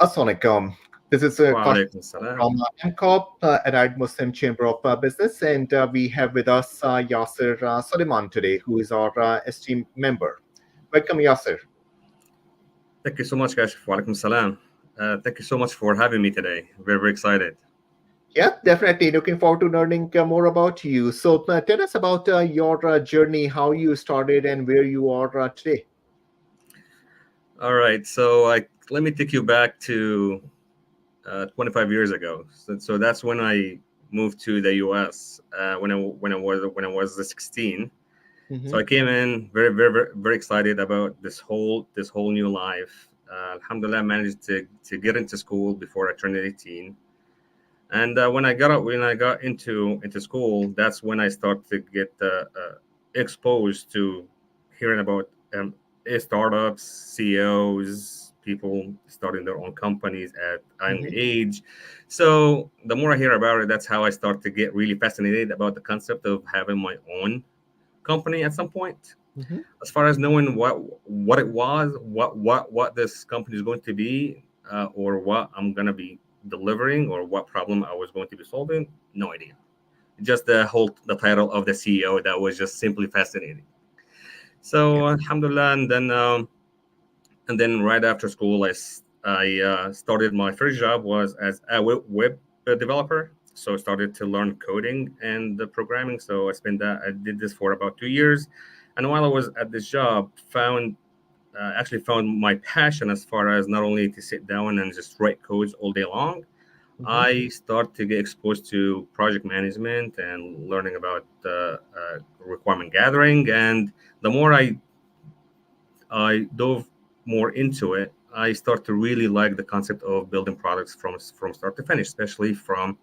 Assalamualaikum. This is Kaushik Walaikum salam. from AMCOB, Allied Muslim Chamber of Business, and we have with us Yasser Soliman today, who is our esteemed member. Welcome, Yasser. Thank you so much, guys. Walaikum salam. Thank you so much for having me today. Very, very excited. Yeah, definitely. Looking forward to learning more about you. So, tell us about your journey, how you started, and where you are today. All right. Let me take you back to 25 years ago. So that's when I moved to the U.S. When I was 16. So Hmm. I came in very, very, very, very excited about this whole new life. Alhamdulillah, I managed to get into school before I turned 18. And when I got into school, that's when I started to get exposed to hearing about startups, CEOs, people starting their own companies at a young Hmm. age. So the more I hear about it, that's how I start to get really fascinated about the concept of having my own company at some point. Hmm. As far as knowing what it was, what this company is going to be, or what I'm gonna be delivering, or what problem I was going to be solving, no idea. Just the title of the CEO that was just simply fascinating. Yeah. So alhamdulillah, and then right after school, I started my first job was as a web developer. So I started to learn coding and the programming. So I did this for about 2 years, and while I was at this job, actually found my passion as far as not only to sit down and just write codes all day long. Hmm. I start to get exposed to project management and learning about requirement gathering, and the more I dove more into it, I start to really like the concept of building products from start to finish, especially from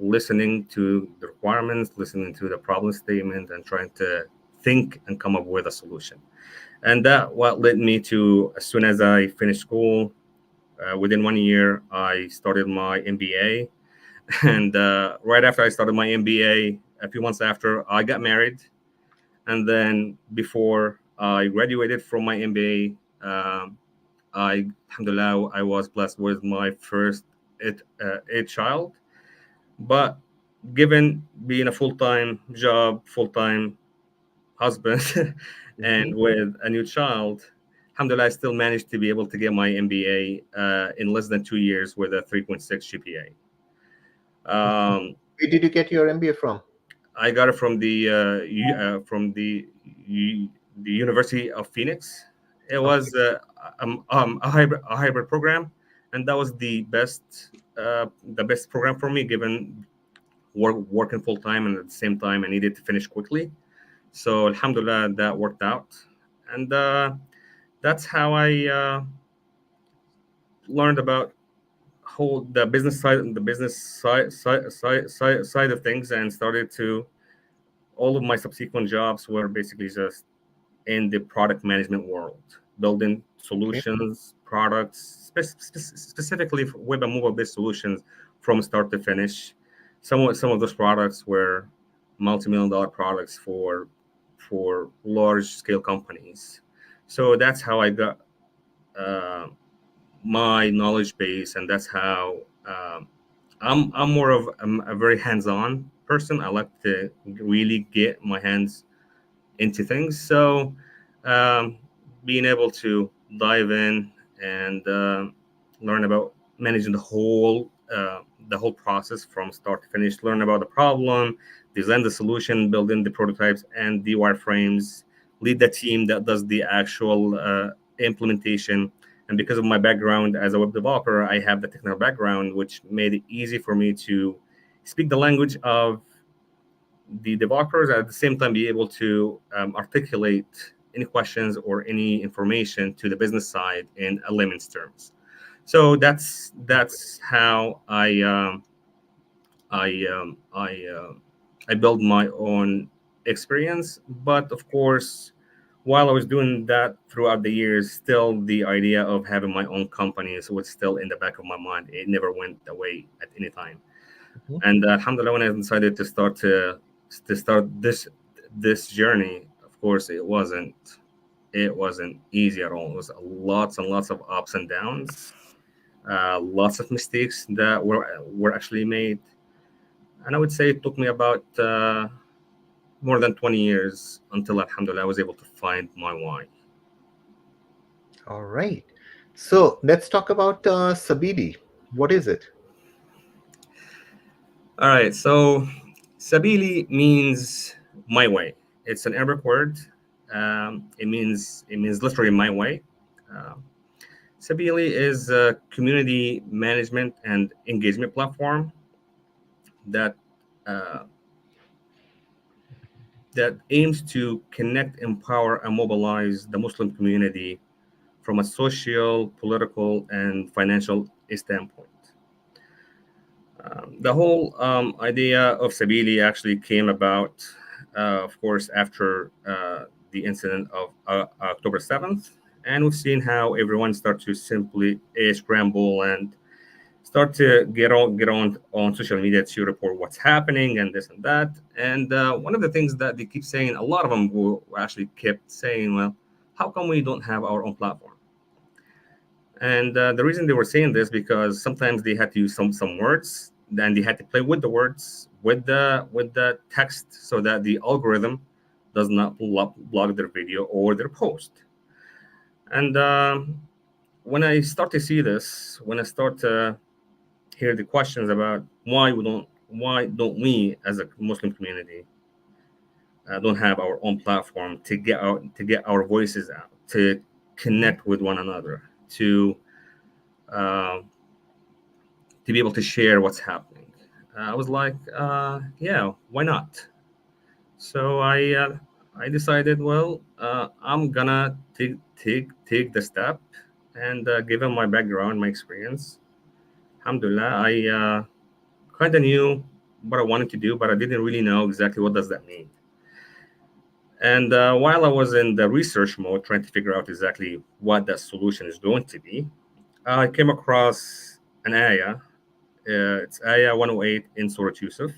listening to the requirements, listening to the problem statement, and trying to think and come up with a solution. And that what led me to, as soon as I finished school, within 1 year, I started my MBA. And right after I started my MBA, a few months after, I got married. And then before I graduated from my MBA, alhamdulillah, I was blessed with my first eight child. But given being a full time job, full time husband, and Hmm. with a new child, alhamdulillah, I still managed to be able to get my MBA in less than 2 years with a 3.6 GPA. Where did you get your MBA from? I got it from the University of Phoenix. It Okay. was a hybrid program, and that was the best program for me, given working full time, and at the same time I needed to finish quickly. So alhamdulillah, that worked out, and that's how I learned about whole the business side of things, and started to all of my subsequent jobs were basically just in the product management world, building Okay. solutions, products, specifically for web and mobile-based solutions from start to finish. Some of those products were multi-million dollar products for large-scale companies. So that's how I got uh, my knowledge base, and that's how I'm more of a very hands-on person. I like to really get my hands into things. So, um, being able to dive in and learn about managing the whole process from start to finish, learn about the problem, design the solution, building the prototypes and the wireframes, lead the team that does the actual implementation. And because of my background as a web developer, I have the technical background, which made it easy for me to speak the language of the developers, at the same time be able to articulate any questions or any information to the business side in a layman's terms. So that's how I built my own experience. But of course, while I was doing that throughout the years, still the idea of having my own companies was still in the back of my mind. It never went away at any time. Mhm. And alhamdulillah, when I decided to start this journey, of course, it wasn't easy at all. It was lots and lots of ups and downs. lots of mistakes that were actually made, and I would say it took me about more than 20 years until, alhamdulillah, I was able to find my why. All right. So let's talk about Sabeelee. What is it? All right, so Sabeelee means my way. It's an Arabic word. It means literally my way. Um, Sabeelee is a community management and engagement platform that uh, that aims to connect, empower, and mobilize the Muslim community from a social, political, and financial standpoint. The whole idea of Sabeelee actually came about, of course, after the incident of October 7th. And we've seen how everyone started to simply scramble and start to get on social media to report what's happening and this and that. And one of the things that they keep saying, a lot of them will actually kept saying, well, how come we don't have our own platform? And the reason they were saying this, because sometimes they had to use some words, then they had to play with the words with the text so that the algorithm does not block their video or their post. And when I start to see this, when I start to hear the questions about why don't we as a Muslim community don't have our own platform to get our voices out, to Mhm. connect with one another, uh, to be able to share what's happening. I was like, yeah, why not? So I decided, well, I'm gonna take the step, and given my background, my experience, alhamdulillah, I kind of knew what I wanted to do, but I didn't really know exactly what does that mean. And while I was in the research mode, trying to figure out exactly what that solution is going to be, I came across an ayah. It's ayah 108 in Surah Yusuf.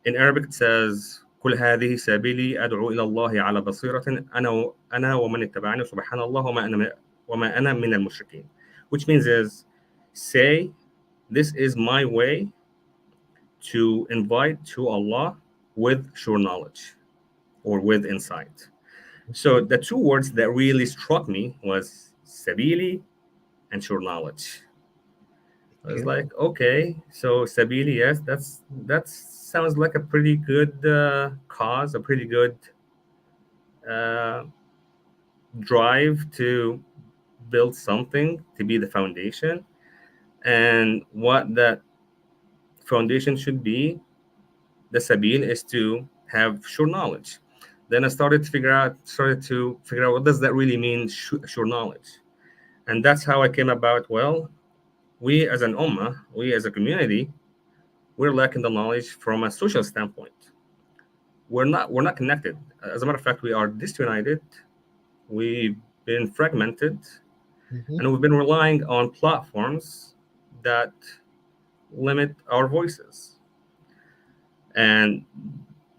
In Arabic, it says, "قل هذه سبيلي أدعو إلى الله على بصيرة أنا ومن اتبعني سبحان الله وما أنا من المشركين," which means is, say, this is my way to invite to Allah with sure knowledge or with insight. So Okay. the two words that really struck me was sabili and sure knowledge. I was Okay. like, okay, so Sabili, yes, that sounds like a pretty good cause, a pretty good uh, drive to build something to be the foundation, and what that foundation should be. The Sabil is to have sure knowledge. Then I started to figure out what does that really mean, sure knowledge, and that's how I came about. Well, we as an ummah, we as a community, we're lacking the knowledge from a social standpoint. We're not connected. As a matter of fact, we are disunited. We've been fragmented, Mhm. and we've been relying on platforms that limit our voices. And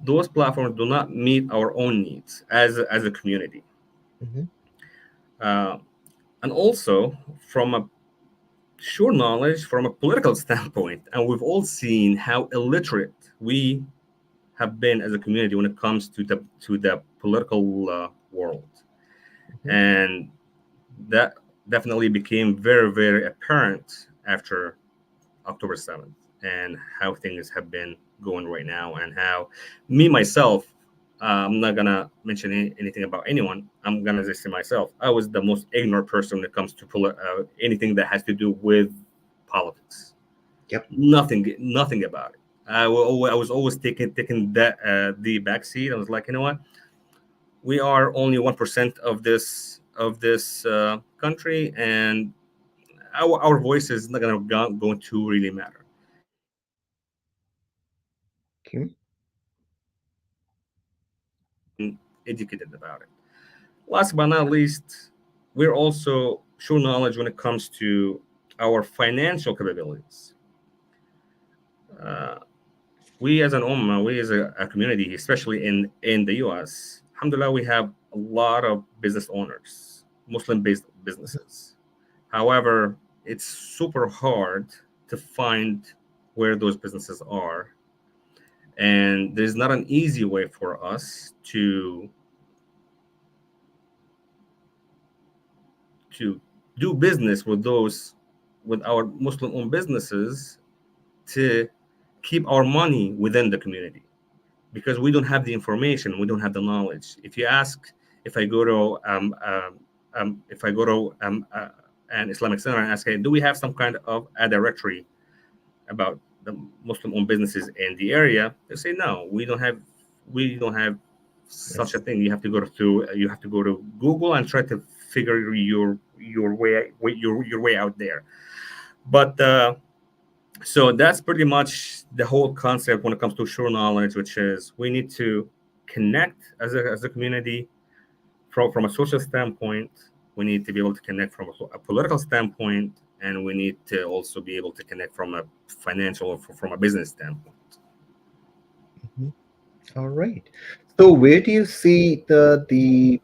those platforms do not meet our own needs as a community. Mhm. Uh, and also from a sure knowledge, from a political standpoint, and we've all seen how illiterate we have been as a community when it comes to the political world, Mhm. and that definitely became very very apparent after October 7th, and how things have been going right now, and how me myself. I'm not gonna mention anything about anyone. I'm gonna just say myself. I was the most ignorant person when it comes to anything that has to do with politics. Yep. Nothing about it. I was always taking that the back seat. I was like, you know what? We are only 1% of this country, and our voice is not going to really matter. Okay. Educated about it. Last but not least, we're also sure knowledge when it comes to our financial capabilities. Uh, we as an ummah, we as a community, especially in the U.S., alhamdulillah, we have a lot of business owners, Muslim-based businesses. However, it's super hard to find where those businesses are, and there's not an easy way for us to do business with those, with our Muslim owned businesses, to keep our money within the community, because we don't have the information, we don't have the knowledge. If you ask, if I go to if I go to an Islamic center and ask, hey, do we have some kind of a directory about the Muslim-owned businesses in the area? They say no, we don't have such a Yes. thing. You have to go to Google and try to figure your way out there. But so that's pretty much the whole concept when it comes to sure knowledge, which is we need to connect as a community from a social standpoint. We need to be able to connect from a political standpoint, and we need to also be able to connect from a financial or from a business standpoint. Mhm. All right. So where do you see the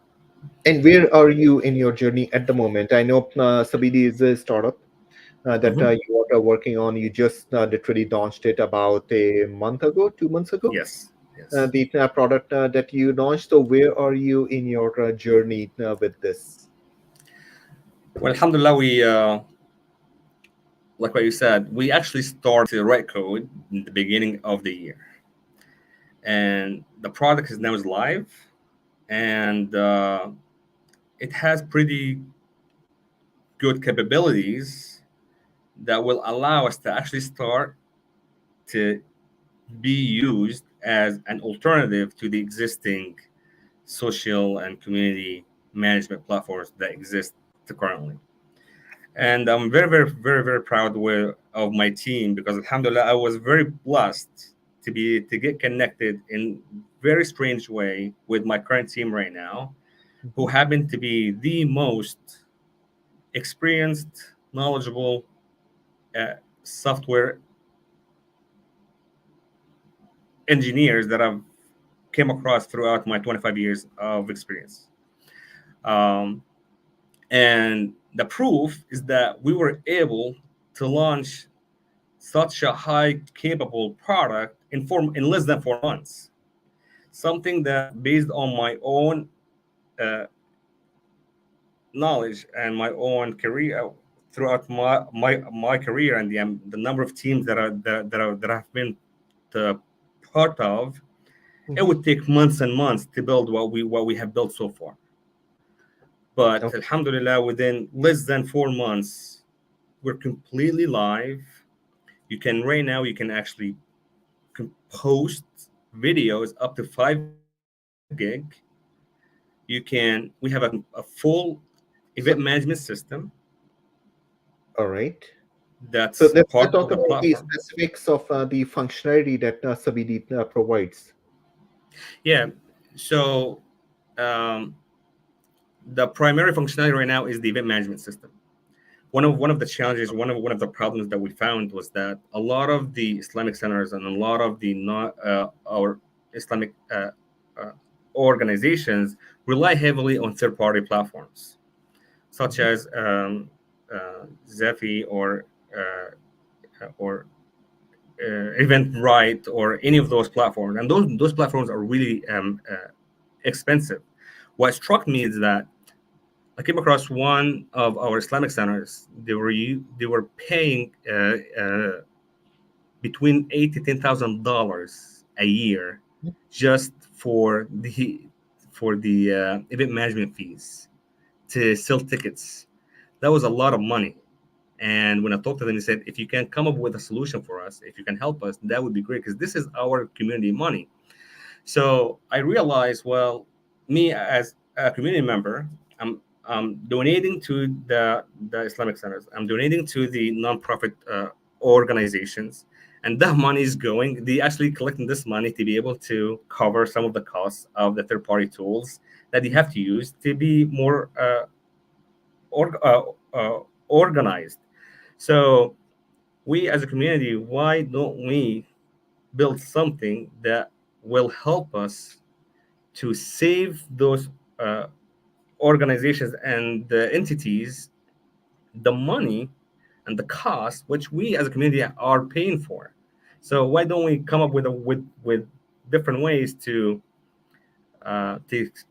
and where are you in your journey at the moment? I know Sabeelee is a startup that Mhm. you are working on. You just literally launched it about a month ago, 2 months ago. Yes, yes. The product that you launched. So where are you in your journey with this? Well, alhamdulillah, we like what you said, we actually started to write code in the beginning of the year, and the product is now is live, and it has pretty good capabilities that will allow us to actually start to be used as an alternative to the existing social and community management platforms that exist currently. And I'm very, very, very, very proud of my team, because alhamdulillah, I was very blessed to get connected in very strange way with my current team right now, who Mhm. happen to be the most experienced, knowledgeable software engineers that I've came across throughout my 25 years of experience. Um, and the proof is that we were able to launch such a high capable product in less than 4 months. Something that, based on my own uh, knowledge and my own career throughout my career, and the number of teams that I've been the part of, it Mhm. would take months and months to build what we have built so far. But Okay. alhamdulillah, within less than 4 months, we're completely live. You can right now you can actually post videos up to 5 gig. We have a full event So management system all right. So that's let's part of talk the about the platform. specifics of the functionality that Sabeelee provides. Yeah. So um, the primary functionality right now is the event management system. One of the challenges, one of the problems that we found was that a lot of the Islamic centers and a lot of the not our Islamic uh, organizations rely heavily on third-party platforms, such Mhm. as Zephy or Eventbrite, or any of those platforms, and those platforms are really expensive. What struck me is that I came across one of our Islamic centers. They were paying between $8,000 to $10,000 a year just for the event management fees to sell tickets. That was a lot of money. And when I talked to them, they said, if you can come up with a solution for us, if you can help us, that would be great, because this is our community money. So I realized, well, me as a community member, I'm donating to the Islamic centers. I'm donating to the nonprofit organizations, and that money is going. They actually collecting this money to be able to cover some of the costs of the third party tools that they have to use to be more or, uh, organized. So we as a community, why don't we build something that will help us to save those uh, organizations and the entities the money and the cost which we as a community are paying for. So why don't we come up with with different ways to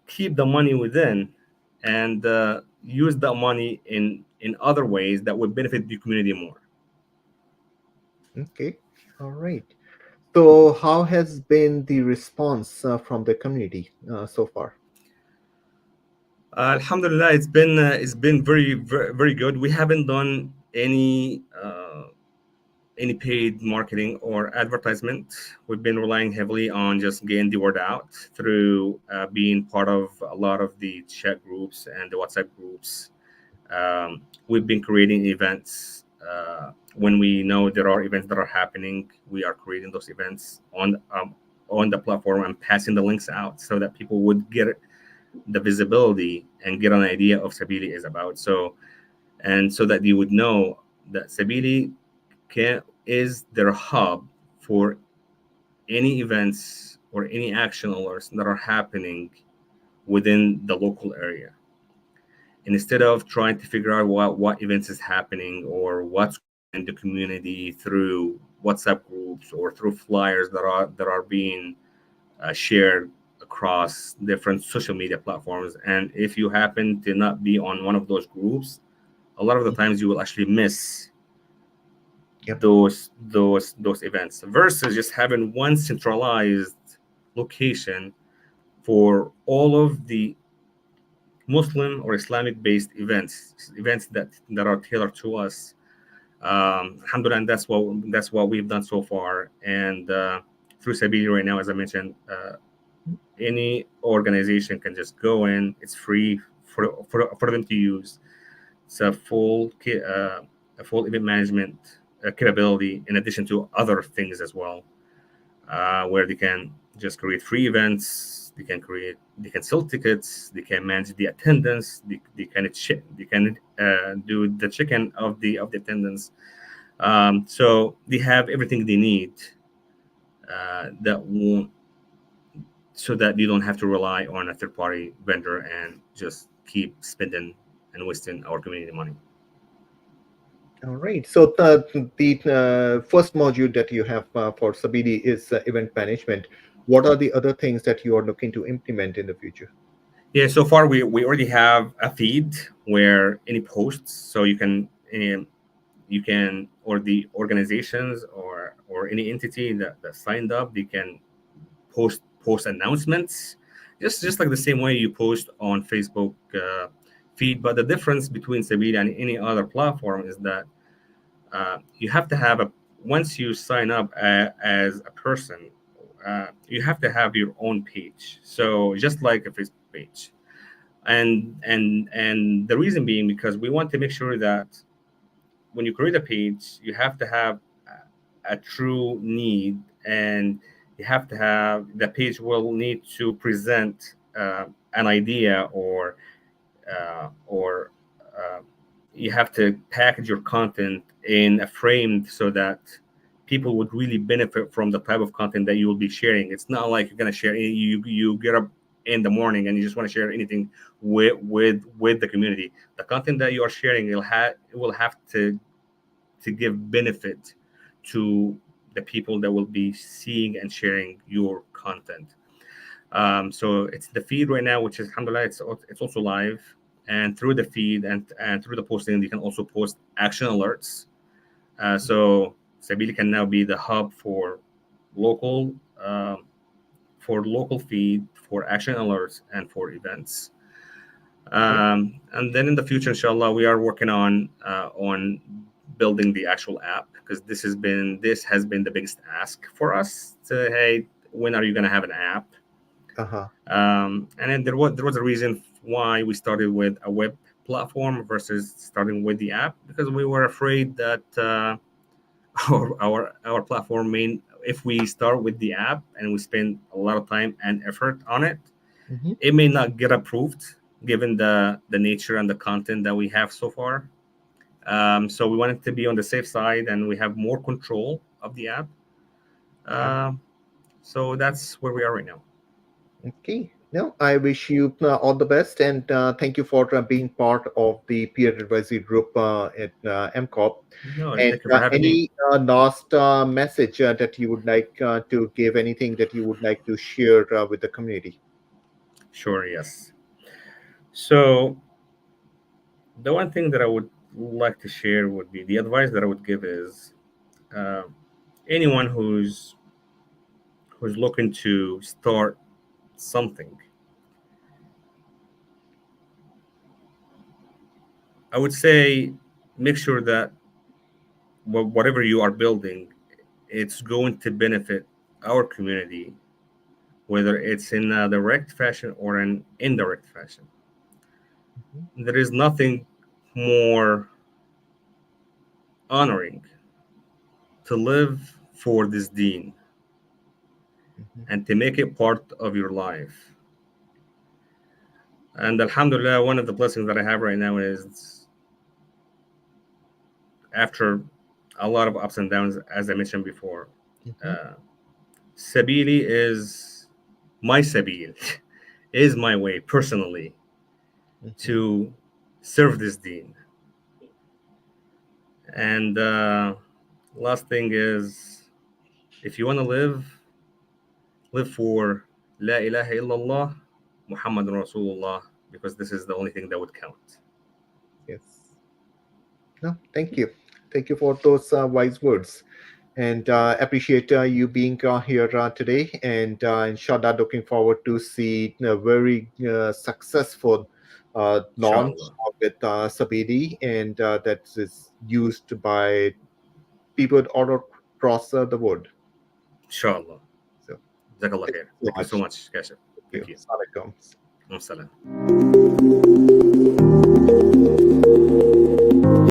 keep the money within, and use the money in other ways that would benefit the community more. Okay. All right. So, how has been the response from the community so far? Alhamdulillah, it's been very good. We haven't done any paid marketing or advertisement. We've been relying heavily on just getting the word out through being part of a lot of the chat groups and the WhatsApp groups. We've been creating events. When we know there are events that are happening, we are creating those events on the platform and passing the links out so that people would get the visibility and get an idea of Sabeelee is about. So, and so that you would know that Sabeelee is their hub for any events or any action alerts that are happening within the local area. And instead of trying to figure out what events is happening or what's in the community through WhatsApp groups or through flyers that are being shared across different social media platforms. And if you happen to not be on one of those groups, a lot of the Mhm. times you will actually miss Yep. those events versus just having one centralized location for all of the Muslim or Islamic based events that are tailored to us. Alhamdulillah, and that's what we've done so far. And through Sabeelee right now, as I mentioned, any organization can just go in. It's free for them to use. It's a full event management capability in addition to other things as well, where they can just create free events. They can sell tickets. They can manage the attendance. They can do the check-in of the attendance. So they have everything they need that won't so that you don't have to rely on a third party vendor and just keep spending and wasting our community money. All right. So, the first module that you have for Sabidi is event management. What are the other things that you are looking to implement in the future? Yeah, so far we already have a feed where any posts, so you can or the organizations or any entity that signed up, they can post announcements, just like the same way you post on Facebook feed. But the difference between Sabila and any other platform is that you have to have a once you sign up as a person, you have to have your own page. So just like a Facebook page, and the reason being because we want to make sure that when you create a page, you have to have a true need, and you have to have the page will need to present an idea or uh, you have to package your content in a frame so that people would really benefit from the type of content that you will be sharing. It's not like you're going to share you get up in the morning and you just want to share anything with the community. The content that you are sharing it will have to give benefit to the people that will be seeing and sharing your content. So it's the feed right now, which is alhamdulillah, it's also live. And through the feed and through the posting, you can also post action alerts. So Sabili can now be the hub local um, local feed, for action alerts, and for events. Okay. And then in the future, inshallah, we are working on building the actual app, because this has been the biggest ask for us. To hey, when are you going to have an app? Uh-huh. And then there was a reason why we started with a web platform versus starting with the app, because we were afraid that our platform main if we start with the app and we spend a lot of time and effort on it, Hmm. it may not get approved given the nature and the content that we have so far. So we wanted to be on the safe side and we have more control of the app. Okay. Um, so that's where we are right now. Okay. No, I wish you all the best, and thank you for being part of the peer advisory group at MCOB. No, And thank you for having me. any last message that you would like to give, anything that you would like to share with the community? Sure, yes. So the one thing that I would like to share would be the advice that I would give is uh, anyone who's looking to start something, I would say make sure that whatever you are building, it's going to benefit our community, whether it's in a direct fashion or an indirect fashion. Mhm, There is nothing more honoring to live for this deen mhm, and to make it part of your life. And Alhamdulillah, one of the blessings that I have right now is after a lot of ups and downs, as I mentioned before, mhm, uh, Sabeelee is my Sabeel, is my way personally mhm. to serve this deen. And last thing is, if you want to live for La ilaha illallah, Muhammadun Rasulullah, because this is the only thing that would count. Yes. No, thank you. Thank you for those wise words. And appreciate you being here today. And inshallah, looking forward to see a very successful launch Inshallah. with Sabeelee, and that is used by people all across the world. Inshallah. So Jazakallah thank khair. you so Thank you so much. much, Kashif. Thank you. Thank you. Assalamu alaikum. Wassalam.